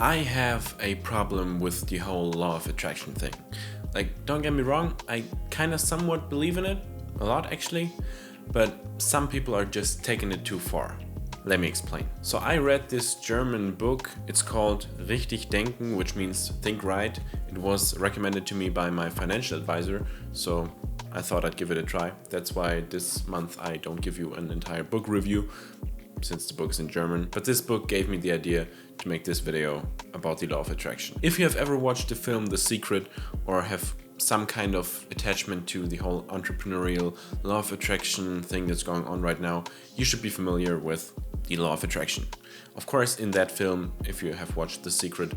I have a problem with the whole law of attraction thing. Like, don't get me wrong, I kind of somewhat believe in it, a lot actually, but some people are just taking it too far. Let me explain. So I read this German book, it's called Richtig Denken, which means think right. It was recommended to me by my financial advisor, so I thought I'd give it a try. That's why this month I don't give you an entire book review, since the book is in German, but this book gave me the idea to make this video about the law of attraction. If you have ever watched the film The Secret or have some kind of attachment to the whole entrepreneurial law of attraction thing that's going on right now, you should be familiar with the law of attraction. Of course, in that film, if you have watched The Secret,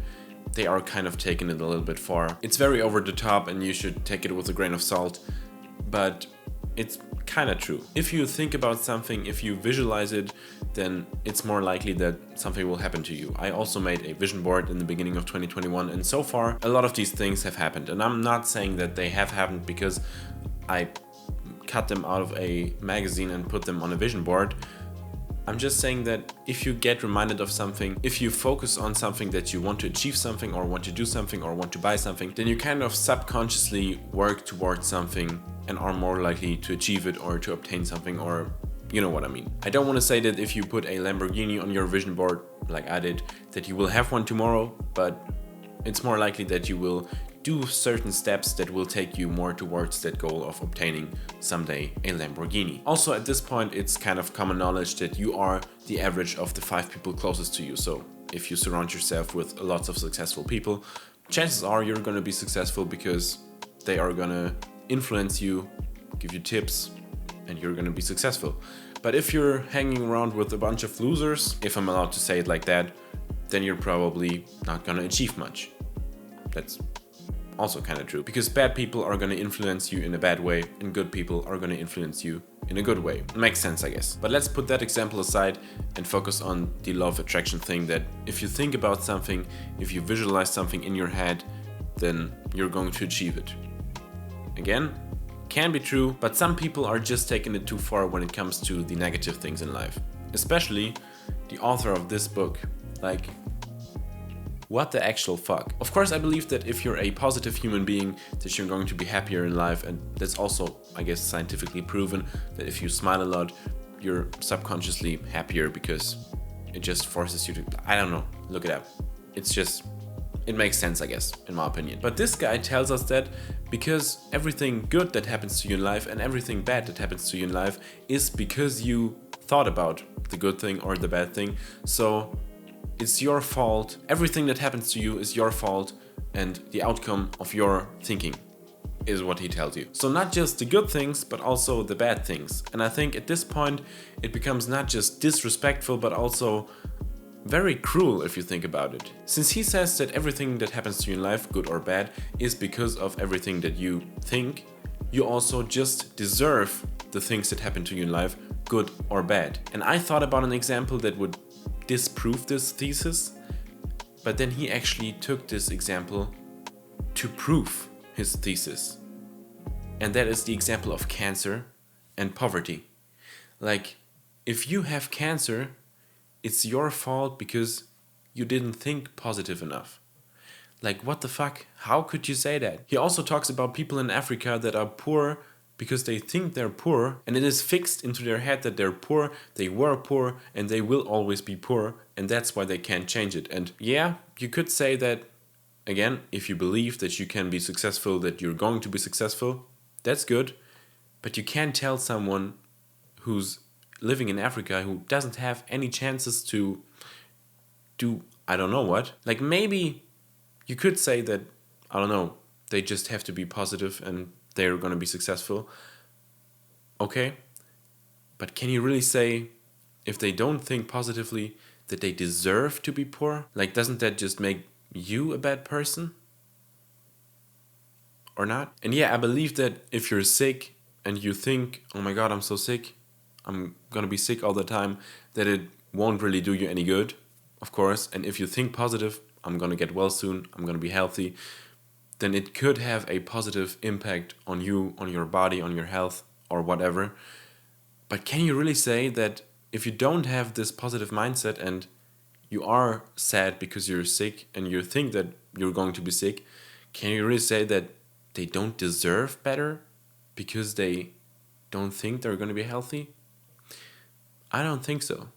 they are kind of taking it a little bit far. It's very over the top and you should take it with a grain of salt, but it's kind of true. If you think about something, if you visualize it, then it's more likely that something will happen to you. I also made a vision board in the beginning of 2021, and so far a lot of these things have happened. And I'm not saying that they have happened because I cut them out of a magazine and put them on a vision board. I'm just saying that if you get reminded of something, if you focus on something that you want to achieve something or want to do something or want to buy something, then you kind of subconsciously work towards something and are more likely to achieve it or to obtain something, or you know what I mean. I don't want to say that if you put a Lamborghini on your vision board, like I did, that you will have one tomorrow, but it's more likely that you will do certain steps that will take you more towards that goal of obtaining someday a Lamborghini. Also, at this point, it's kind of common knowledge that you are the average of the 5 people closest to you. So if you surround yourself with lots of successful people, chances are you're going to be successful because they are going to influence you, give you tips, and you're going to be successful. But if you're hanging around with a bunch of losers, if I'm allowed to say it like that, then you're probably not going to achieve much. That's also kind of true, because bad people are going to influence you in a bad way and good people are going to influence you in a good way. Makes sense, I guess. But let's put that example aside and focus on the law of attraction thing, that if you think about something, if you visualize something in your head, then you're going to achieve it. Again, can be true, but some people are just taking it too far when it comes to the negative things in life. Especially the author of this book. Like, what the actual fuck? Of course, I believe that if you're a positive human being, that you're going to be happier in life, and that's also, I guess, scientifically proven that if you smile a lot, you're subconsciously happier because it just forces you to, I don't know, look it up. It makes sense, I guess, in my opinion. But this guy tells us that because everything good that happens to you in life and everything bad that happens to you in life is because you thought about the good thing or the bad thing. So it's your fault. Everything that happens to you is your fault, and the outcome of your thinking is what he tells you. So not just the good things, but also the bad things. And I think at this point, it becomes not just disrespectful, but also very cruel if you think about it. Since he says that everything that happens to you in life, good or bad, is because of everything that you think, you also just deserve the things that happen to you in life, good or bad. And I thought about an example that would disprove this thesis, but then he actually took this example to prove his thesis. And that is the example of cancer and poverty. Like, if you have cancer, it's your fault because you didn't think positive enough. Like, what the fuck? How could you say that? He also talks about people in Africa that are poor because they think they're poor, and it is fixed into their head that they're poor, they were poor, and they will always be poor, and that's why they can't change it. And yeah, you could say that, again, if you believe that you can be successful, that you're going to be successful, that's good, but you can't tell someone who's living in Africa who doesn't have any chances to do I don't know what. Like, maybe you could say that, I don't know, they just have to be positive and they're going to be successful. Okay, but can you really say, if they don't think positively, that they deserve to be poor? Like, doesn't that just make you a bad person? Or not? And yeah, I believe that if you're sick and you think, oh my god, I'm so sick, I'm gonna be sick all the time, that it won't really do you any good, of course. And if you think positive, I'm gonna get well soon, I'm gonna be healthy, then it could have a positive impact on you, on your body, on your health, or whatever. But can you really say that if you don't have this positive mindset and you are sad because you're sick and you think that you're going to be sick, can you really say that they don't deserve better because they don't think they're going to be healthy? I don't think so.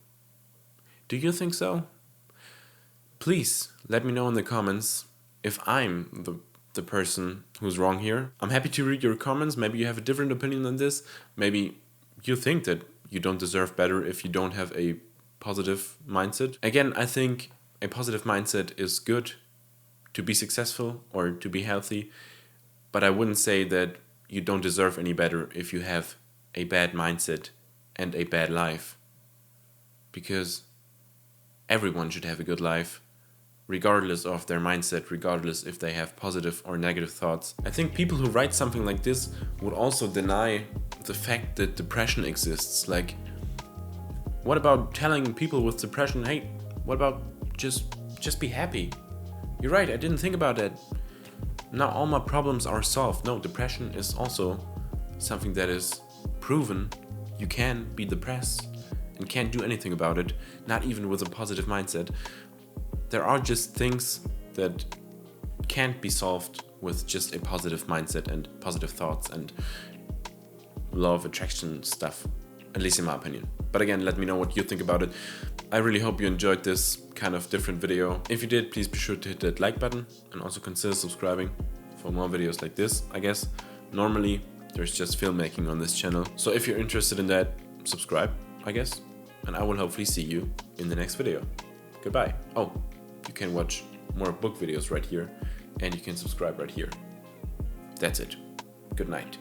Do you think so? Please let me know in the comments if I'm the person who's wrong here. I'm happy to read your comments. Maybe you have a different opinion than this. Maybe you think that you don't deserve better if you don't have a positive mindset. Again, I think a positive mindset is good to be successful or to be healthy, but I wouldn't say that you don't deserve any better if you have a bad mindset and a bad life. Because everyone should have a good life, regardless of their mindset, regardless if they have positive or negative thoughts. I think people who write something like this would also deny the fact that depression exists. Like, what about telling people with depression, hey, what about just be happy? You're right, I didn't think about that. Now all my problems are solved. No, depression is also something that is proven. You can be depressed and can't do anything about it, not even with a positive mindset. There are just things that can't be solved with just a positive mindset and positive thoughts and law of attraction stuff, at least in my opinion. But again, let me know what you think about it. I really hope you enjoyed this kind of different video. If you did, please be sure to hit that like button and also consider subscribing for more videos like this. I guess normally there's just filmmaking on this channel. So if you're interested in that, subscribe, I guess. And I will hopefully see you in the next video. Goodbye. Oh, you can watch more book videos right here and you can subscribe right here. That's it. Good night.